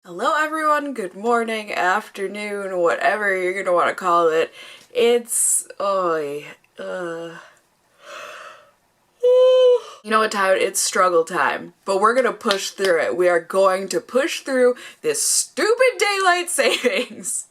Hello everyone, good morning, afternoon, whatever you're gonna want to call it. It's, you know what time? It's struggle time, but we're gonna push through it. We are going to push through this stupid daylight savings.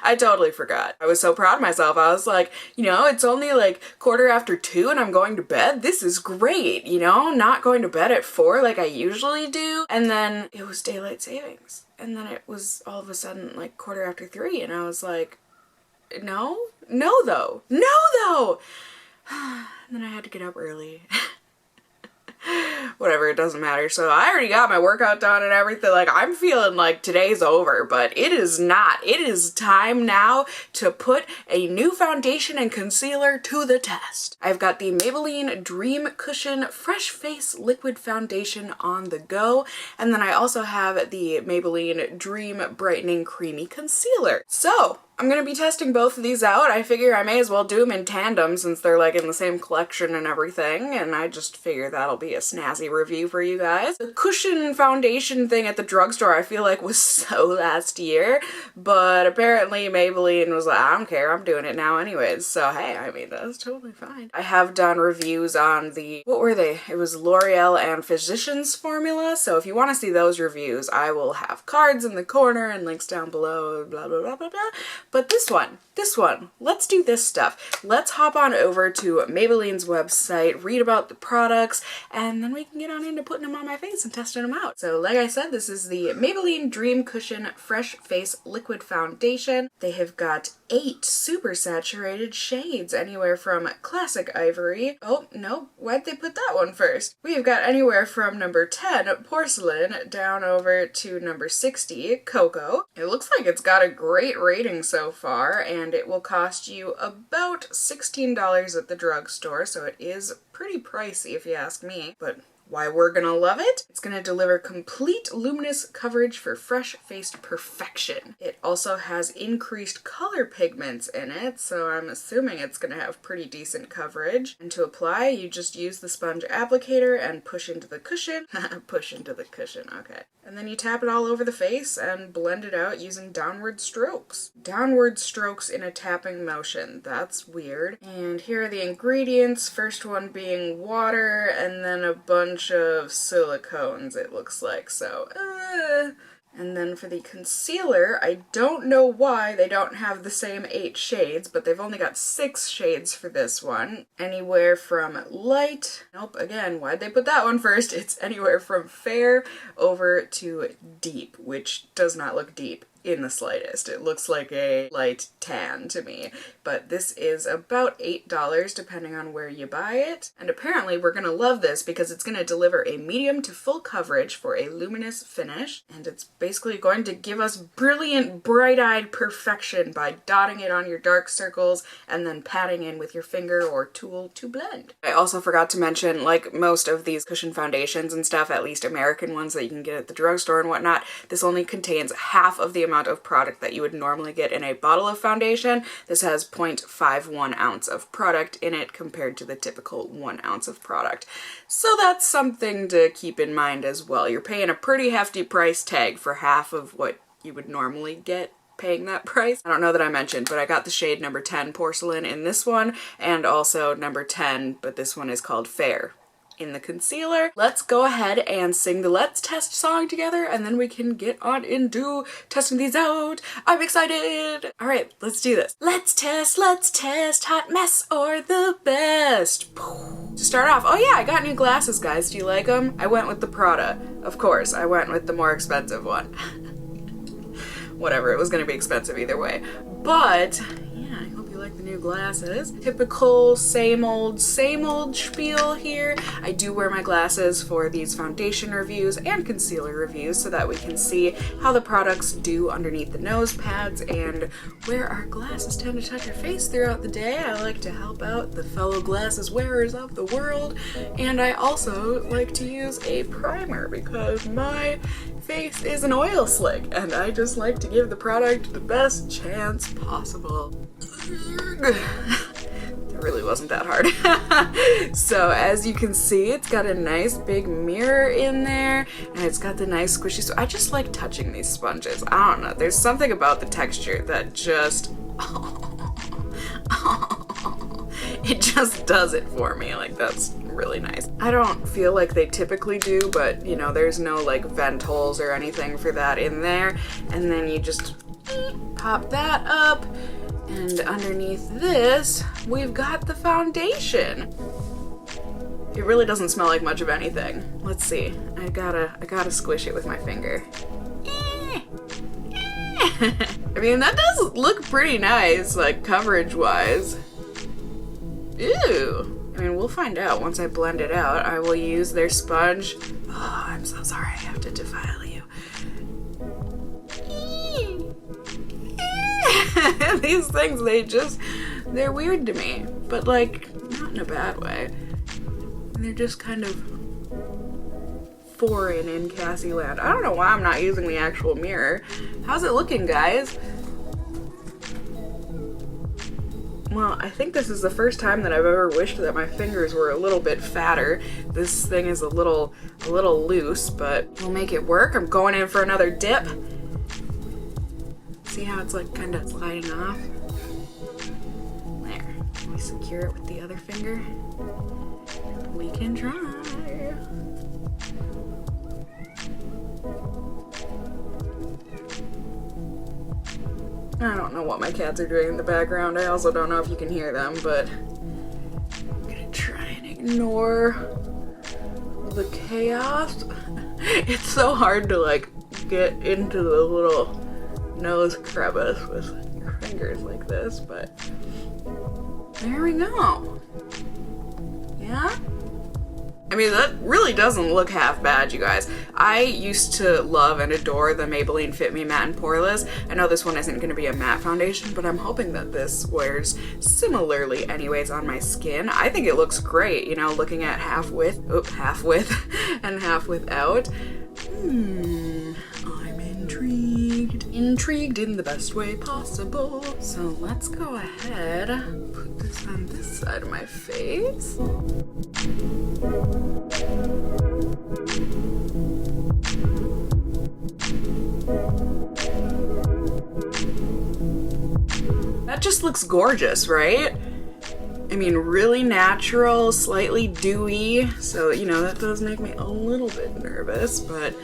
I totally forgot. I was so proud of myself. I was like, you know, it's only like 2:15 and I'm going to bed. This is great, you know, not going to bed at 4 like I usually do. And then it was daylight savings. And then it was all of a sudden like 3:15 and I was like, no though. And then I had to get up early. Whatever, it doesn't matter. So I already got my workout done and everything. Like, I'm feeling like today's over, but it is not. It is time now to put a new foundation and concealer to the test. I've got the Maybelline Dream Cushion Fresh Face Liquid Foundation on the go, and then I also have the Maybelline Dream Brightening Creamy Concealer. So I'm gonna be testing both of these out. I figure I may as well do them in tandem since they're like in the same collection and everything, and I just figure that'll be a snazzy review for you guys. The cushion foundation thing at the drugstore I feel like was so last year, but apparently Maybelline was like, I don't care, I'm doing it now anyways, so hey, I mean, that's totally fine. I have done reviews on the, what were they? It was L'Oreal and Physicians formula, so if you want to see those reviews, I will have cards in the corner and links down below, blah blah blah blah blah. But this one, let's do this stuff. Let's hop on over to Maybelline's website, read about the products, and then we can get on into putting them on my face and testing them out. So like I said, this is the Maybelline Dream Cushion Fresh Face Liquid Foundation. They have got 8 super saturated shades, anywhere from Classic Ivory. Oh, no, why'd they put that one first? We've got anywhere from number 10, Porcelain, down over to number 60, Cocoa. It looks like it's got a great rating so far, and it will cost you about $16 at the drugstore, so it is pretty pricey if you ask me, but why we're gonna love it? It's gonna deliver complete luminous coverage for fresh-faced perfection. It also has increased color pigments in it, so I'm assuming it's gonna have pretty decent coverage. And to apply, you just use the sponge applicator and push into the cushion. Push into the cushion, okay. And then you tap it all over the face and blend it out using downward strokes. Downward strokes in a tapping motion. That's weird. And here are the ingredients. First one being water, and then a bunch of silicones, it looks like. So, And then for the concealer, I don't know why they don't have the same 8 shades, but they've only got 6 shades for this one. Anywhere from light, nope, again, why'd they put that one first? It's anywhere from fair over to deep, which does not look deep in the slightest. It looks like a light tan to me, but this is about $8 depending on where you buy it. And apparently we're gonna love this because it's gonna deliver a medium to full coverage for a luminous finish, and it's basically going to give us brilliant, bright-eyed perfection by dotting it on your dark circles and then patting in with your finger or tool to blend. I also forgot to mention, like most of these cushion foundations and stuff, at least American ones that you can get at the drugstore and whatnot, this only contains half of the amount of product that you would normally get in a bottle of foundation. This has 0.51 ounce of product in it compared to the typical 1 ounce of product. So that's something to keep in mind as well. You're paying a pretty hefty price tag for half of what you would normally get paying that price. I don't know that I mentioned, but I got the shade number 10 Porcelain in this one, and also number 10, but this one is called Fair in the concealer. Let's go ahead and sing the Let's Test song together, and then we can get on into testing these out. I'm excited! Alright, let's do this. Let's test, hot mess or the best. To start off, oh yeah, I got new glasses, guys. Do you like them? I went with the Prada. Of course, I went with the more expensive one. Whatever, it was gonna be expensive either way. But yeah, I hope you like the new glasses. Typical same old spiel here. I do wear my glasses for these foundation reviews and concealer reviews so that we can see how the products do underneath the nose pads and where our glasses tend to touch your face throughout the day. I like to help out the fellow glasses wearers of the world, and I also like to use a primer because my face is an oil slick and I just like to give the product the best chance possible. It really wasn't that hard. So as you can see, it's got a nice big mirror in there, and it's got the nice squishy. So I just like touching these sponges. I don't know. There's something about the texture that just, it just does it for me. Like, that's really nice. I don't feel like they typically do, but you know, there's no like vent holes or anything for that in there. And then you just pop that up, and underneath this, we've got the foundation. It really doesn't smell like much of anything. Let's see. I gotta squish it with my finger. I mean, that does look pretty nice, like coverage-wise. Ew. I mean, we'll find out once I blend it out. I will use their sponge. Oh, I'm so sorry. I have to defile you. These things, they're weird to me, but like, not in a bad way. They're just kind of foreign in Cassie land. I don't know why I'm not using the actual mirror. How's it looking, guys? Well, I think this is the first time that I've ever wished that my fingers were a little bit fatter. This thing is a little loose, but we'll make it work. I'm going in for another dip. See how it's like kind of sliding off? There. We secure it with the other finger. We can try. I don't know what my cats are doing in the background. I also don't know if you can hear them, but I'm gonna try and ignore the chaos. It's so hard to like get into the little nose crevice with your fingers like this, but there we go. Yeah? I mean, that really doesn't look half bad, you guys. I used to love and adore the Maybelline Fit Me Matte and Poreless. I know this one isn't going to be a matte foundation, but I'm hoping that this wears similarly anyways on my skin. I think it looks great, you know, looking at half width and half without. I'm intrigued. Intrigued in the best way possible. So let's go ahead, put this on this side of my face. That just looks gorgeous, right? I mean, really natural, slightly dewy, so, you know, that does make me a little bit nervous, but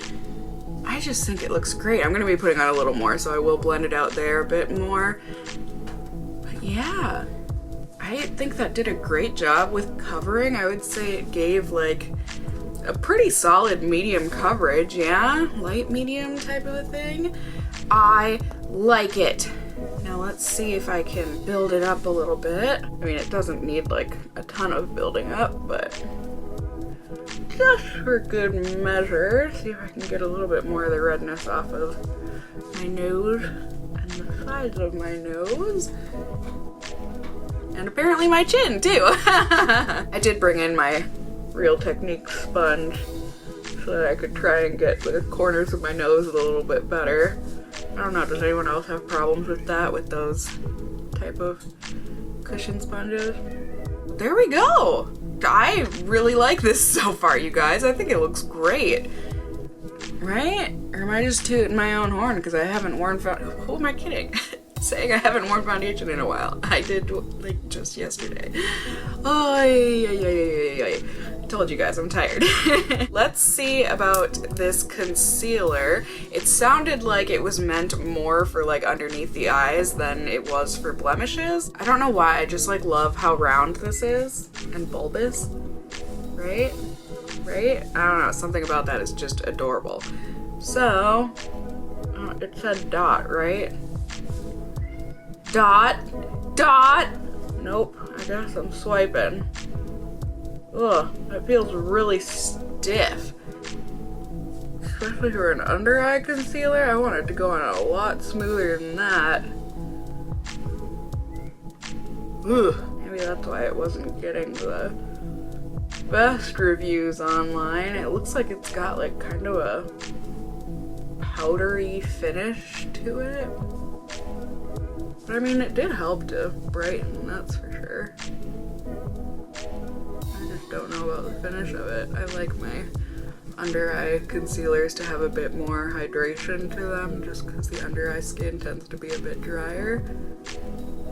I just think it looks great. I'm gonna be putting on a little more, so I will blend it out there a bit more. But yeah, I think that did a great job with covering. I would say it gave like a pretty solid medium coverage, yeah? Light medium type of a thing. I like it. Now let's see if I can build it up a little bit. I mean, it doesn't need like a ton of building up, but just for good measure. See if I can get a little bit more of the redness off of my nose and the sides of my nose. And apparently my chin too. I did bring in my Real Technique sponge so that I could try and get the corners of my nose a little bit better. I don't know, does anyone else have problems with that, with those type of cushion sponges? There we go! I really like this so far, you guys. I think it looks great. Right? Or am I just tooting my own horn because I haven't worn who am I kidding? Saying I haven't worn foundation in a while. I did like just yesterday. I told you guys I'm tired. Let's see about this concealer. It sounded like it was meant more for like underneath the eyes than it was for blemishes. I don't know why, I just like love how round this is and bulbous, right? Right? I don't know, something about that is just adorable. So, it said dot, right? Dot, dot. Nope, I guess I'm swiping. Ugh, that feels really stiff. Especially for an under eye concealer, I want it to go on a lot smoother than that. Ugh, maybe that's why it wasn't getting the best reviews online. It looks like it's got like kind of a powdery finish to it. But I mean, it did help to brighten, that's for sure. don't know about the finish of it. I like my under eye concealers to have a bit more hydration to them just because the under eye skin tends to be a bit drier.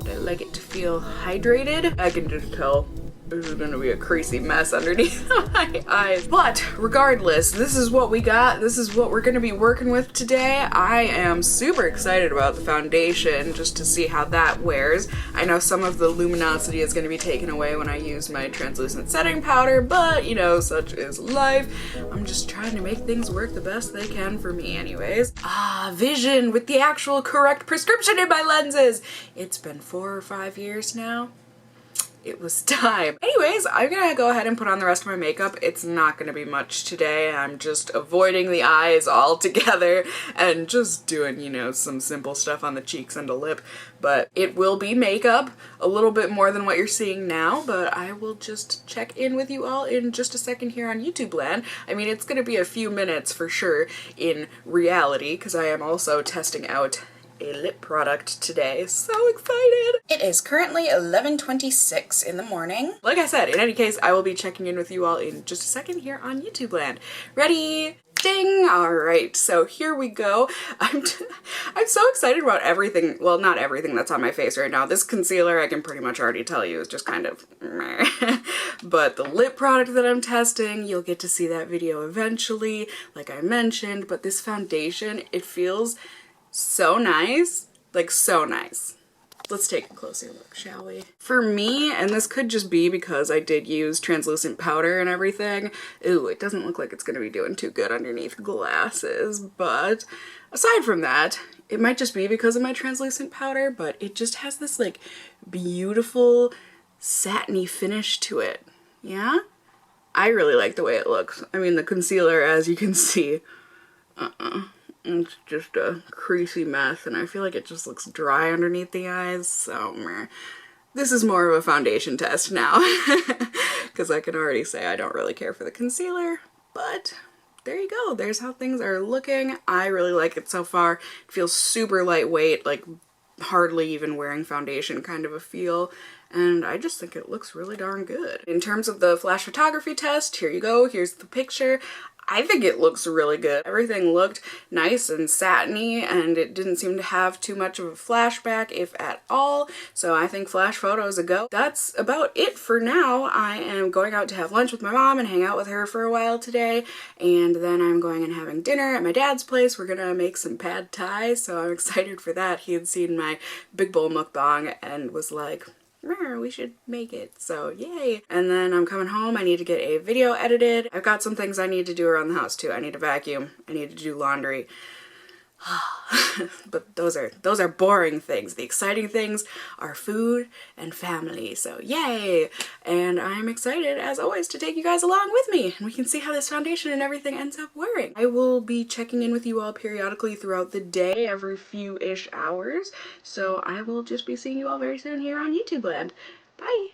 I like it to feel hydrated. I can just tell this is gonna be a creasy mess underneath my eyes. But regardless, this is what we got. This is what we're gonna be working with today. I am super excited about the foundation just to see how that wears. I know some of the luminosity is gonna be taken away when I use my translucent setting powder, but you know, such is life. I'm just trying to make things work the best they can for me anyways. Vision with the actual correct prescription in my lenses. It's been 4 or 5 years now. It was time. Anyways, I'm gonna go ahead and put on the rest of my makeup. It's not gonna be much today. I'm just avoiding the eyes altogether and just doing, you know, some simple stuff on the cheeks and a lip. But it will be makeup, a little bit more than what you're seeing now, but I will just check in with you all in just a second here on YouTube land. I mean, it's gonna be a few minutes for sure in reality, because I am also testing out a lip product today. So excited! It is currently 11:26 in the morning. Like I said, in any case, I will be checking in with you all in just a second here on YouTube land. Ready? Ding! Alright, so here we go. I'm so excited about everything. Well, not everything that's on my face right now. This concealer, I can pretty much already tell you, is just kind of meh. But the lip product that I'm testing, you'll get to see that video eventually, like I mentioned. But this foundation, it feels so nice, like so nice. Let's take a closer look, shall we? For me, and this could just be because I did use translucent powder and everything, ooh, it doesn't look like it's gonna be doing too good underneath glasses, but aside from that, it might just be because of my translucent powder, but it just has this like beautiful satiny finish to it, yeah? I really like the way it looks. I mean, the concealer, as you can see, it's just a creasy mess, and I feel like it just looks dry underneath the eyes, so meh. This is more of a foundation test now, because I can already say I don't really care for the concealer, but there you go. There's how things are looking. I really like it so far. It feels super lightweight, like hardly even wearing foundation kind of a feel, and I just think it looks really darn good. In terms of the flash photography test, here you go. Here's the picture. I think it looks really good. Everything looked nice and satiny, and it didn't seem to have too much of a flashback, if at all, so I think flash photo is a go. That's about it for now. I am going out to have lunch with my mom and hang out with her for a while today, and then I'm going and having dinner at my dad's place. We're gonna make some pad thai, so I'm excited for that. He had seen my big bowl mukbang and was like, we should make it, so yay. And then I'm coming home. I need to get a video edited. I've got some things I need to do around the house too. I need to vacuum. I need to do laundry. But those are boring things. The exciting things are food and family, so yay. And I'm excited as always to take you guys along with me, and we can see how this foundation and everything ends up wearing. I will be checking in with you all periodically throughout the day, every few-ish hours, so I will just be seeing you all very soon here on YouTube land. Bye!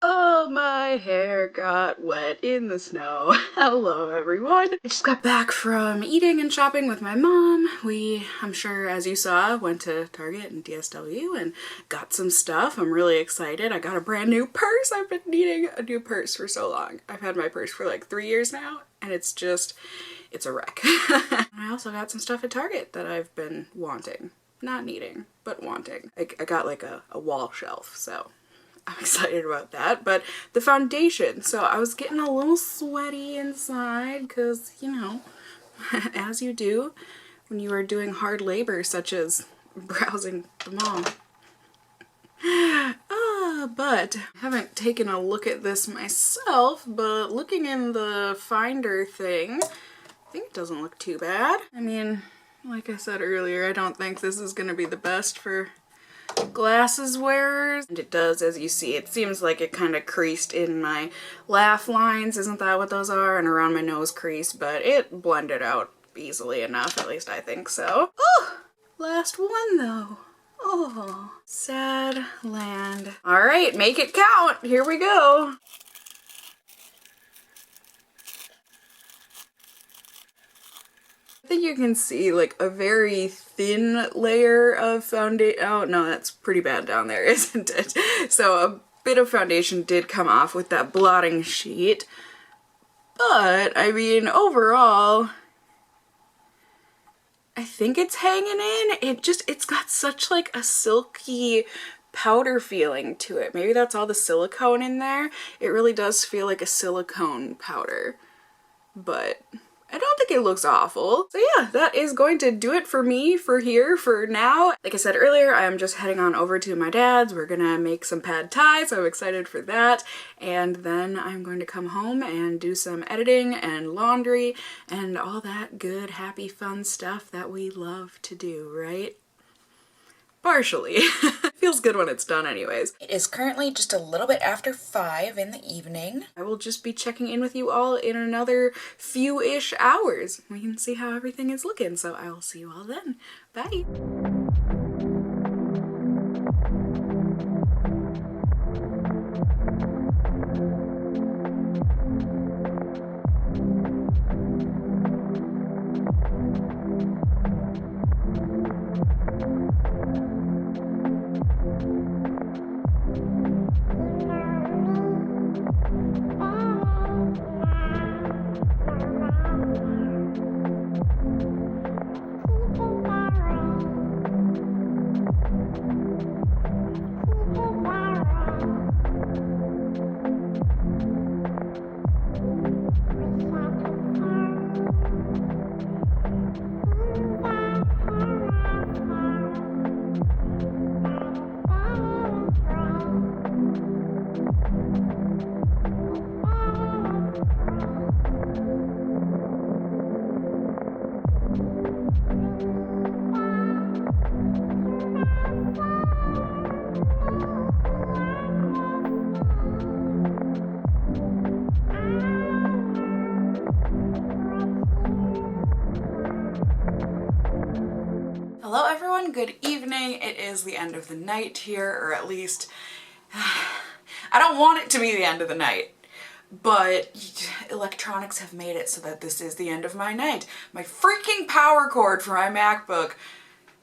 Oh, my hair got wet in the snow. Hello, everyone. I just got back from eating and shopping with my mom. I'm sure as you saw, went to Target and DSW and got some stuff. I'm really excited. I got a brand new purse. I've been needing a new purse for so long. I've had my purse for like 3 years now, and it's a wreck. I also got some stuff at Target that I've been wanting. Not needing, but wanting. I got like a wall shelf, so I'm excited about that. But the foundation, so I was getting a little sweaty inside because, you know, as you do when you are doing hard labor such as browsing the mall. But I haven't taken a look at this myself, but looking in the Finder thing, I think it doesn't look too bad. I mean, like I said earlier, I don't think this is gonna be the best for glasses wearers. And it does, as you see, it seems like it kind of creased in my laugh lines. Isn't that what those are? And around my nose crease, but it blended out easily enough, at least I think so. Oh, last one though. Oh, sad land. All right, make it count. Here we go. I think you can see like a very thin layer of foundation. Oh no, that's pretty bad down there, isn't it? So a bit of foundation did come off with that blotting sheet. But, I mean, overall, I think it's hanging in. It's got such like a silky powder feeling to it. Maybe that's all the silicone in there. It really does feel like a silicone powder, but I don't think it looks awful. So yeah, that is going to do it for me for here for now. Like I said earlier, I'm just heading on over to my dad's. We're gonna make some pad thai, so I'm excited for that. And then I'm going to come home and do some editing and laundry and all that good, happy, fun stuff that we love to do, right? Partially. Feels good when it's done anyways. It is currently just a little bit after 5 in the evening. I will just be checking in with you all in another few-ish hours. We can see how everything is looking, so I will see you all then. Bye! Hello everyone, good evening. It is the end of the night here, or at least I don't want it to be the end of the night, but electronics have made it so that this is the end of my night. My freaking power cord for my MacBook,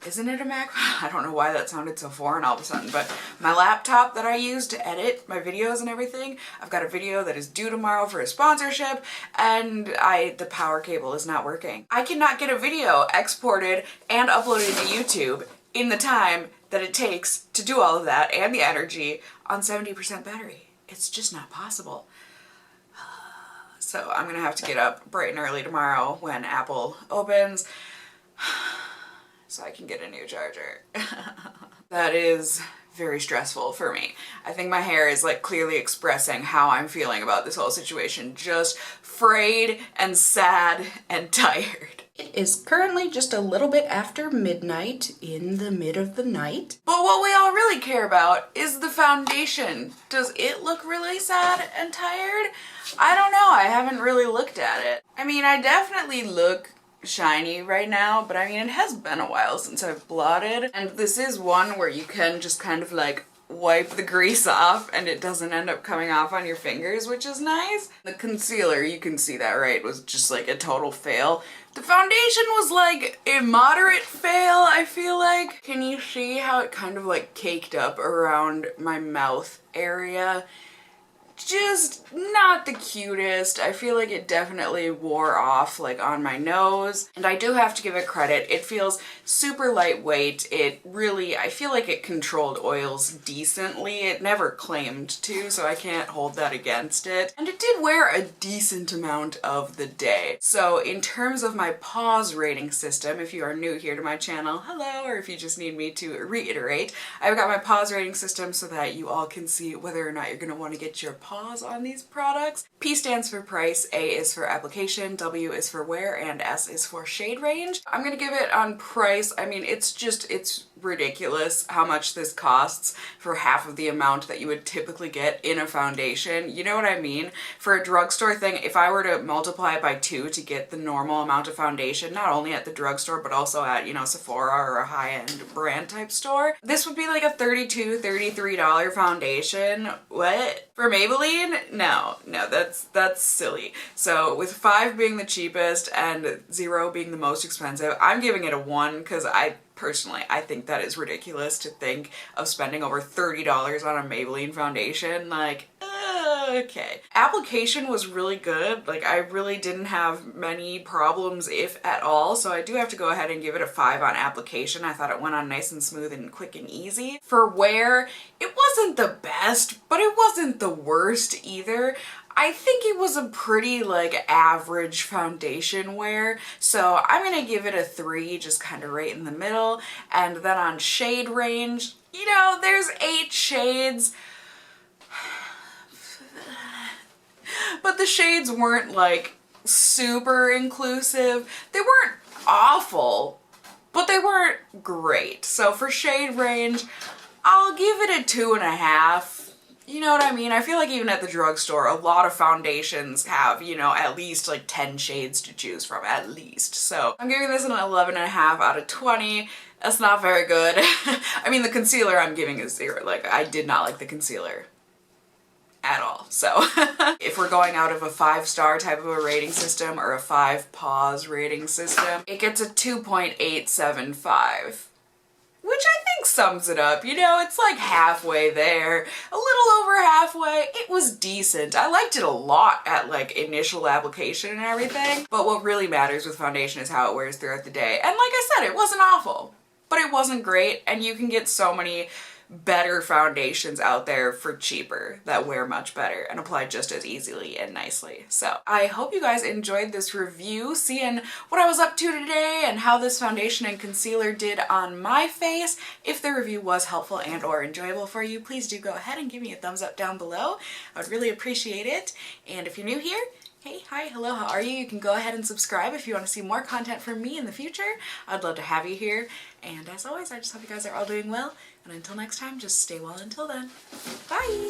isn't it a Mac? I don't know why that sounded so foreign all of a sudden, but my laptop that I use to edit my videos and everything, I've got a video that is due tomorrow for a sponsorship, and the power cable is not working. I cannot get a video exported and uploaded to YouTube in the time that it takes to do all of that and the energy on 70% battery. It's just not possible. So I'm gonna have to get up bright and early tomorrow when Apple opens so I can get a new charger. That is very stressful for me. I think my hair is like clearly expressing how I'm feeling about this whole situation. Just frayed and sad and tired. It is currently just a little bit after midnight in the mid of the night. But what we all really care about is the foundation. Does it look really sad and tired? I don't know, I haven't really looked at it. I mean, I definitely look shiny right now, but I mean, it has been a while since I've blotted, and this is one where you can just kind of like wipe the grease off and it doesn't end up coming off on your fingers, which is nice. The concealer, you can see that, right, was just like a total fail. The foundation was like a moderate fail, I feel like. Can you see how it kind of like caked up around my mouth area? Just not the cutest. I feel like it definitely wore off like on my nose, and I do have to give it credit. It feels super lightweight. It really, I feel like it controlled oils decently. It never claimed to, so I can't hold that against it. And it did wear a decent amount of the day. So in terms of my pause rating system, if you are new here to my channel, hello, or if you just need me to reiterate, I've got my pause rating system so that you all can see whether or not you're gonna want to get your pause on these products. P stands for price, A is for application, W is for wear, and S is for shade range. I'm gonna give it on price. I mean, it's ridiculous how much this costs for half of the amount that you would typically get in a foundation. You know what I mean? For a drugstore thing, if I were to multiply it by 2 to get the normal amount of foundation, not only at the drugstore, but also at, you know, Sephora or a high-end brand type store, this would be like a $32, $33 foundation. What? For Maybelline? No, that's silly. So with 5 being the cheapest and 0 being the most expensive, I'm giving it a 1 because personally, I think that is ridiculous to think of spending over $30 on a Maybelline foundation. Like, okay. Application was really good. Like, I really didn't have many problems, if at all, so I do have to go ahead and give it a 5 on application. I thought it went on nice and smooth and quick and easy. For wear, it wasn't the best, but it wasn't the worst either. I think it was a pretty like average foundation wear, so I'm gonna give it a 3, just kind of right in the middle. And then on shade range, you know, there's 8 shades, but the shades weren't like super inclusive. They weren't awful, but they weren't great. So for shade range, I'll give it a 2.5. You know what I mean? I feel like even at the drugstore, a lot of foundations have, you know, at least like 10 shades to choose from, at least. So I'm giving this an 11.5 out of 20. That's not very good. I mean, the concealer I'm giving is 0. Like, I did not like the concealer at all. So if we're going out of a 5-star type of a rating system or a 5 pause rating system, it gets a 2.875. Which I think sums it up, you know, it's like halfway there, a little over halfway. It was decent. I liked it a lot at like initial application and everything, but what really matters with foundation is how it wears throughout the day. And like I said, it wasn't awful, but it wasn't great, and you can get so many better foundations out there for cheaper that wear much better and apply just as easily and nicely. So I hope you guys enjoyed this review, seeing what I was up to today and how this foundation and concealer did on my face. If the review was helpful and or enjoyable for you, please do go ahead and give me a thumbs up down below. I would really appreciate it. And if you're new here, hey, hi, hello, how are you? You can go ahead and subscribe if you want to see more content from me in the future. I'd love to have you here. And as always, I just hope you guys are all doing well. And until next time, just stay well until then. Bye!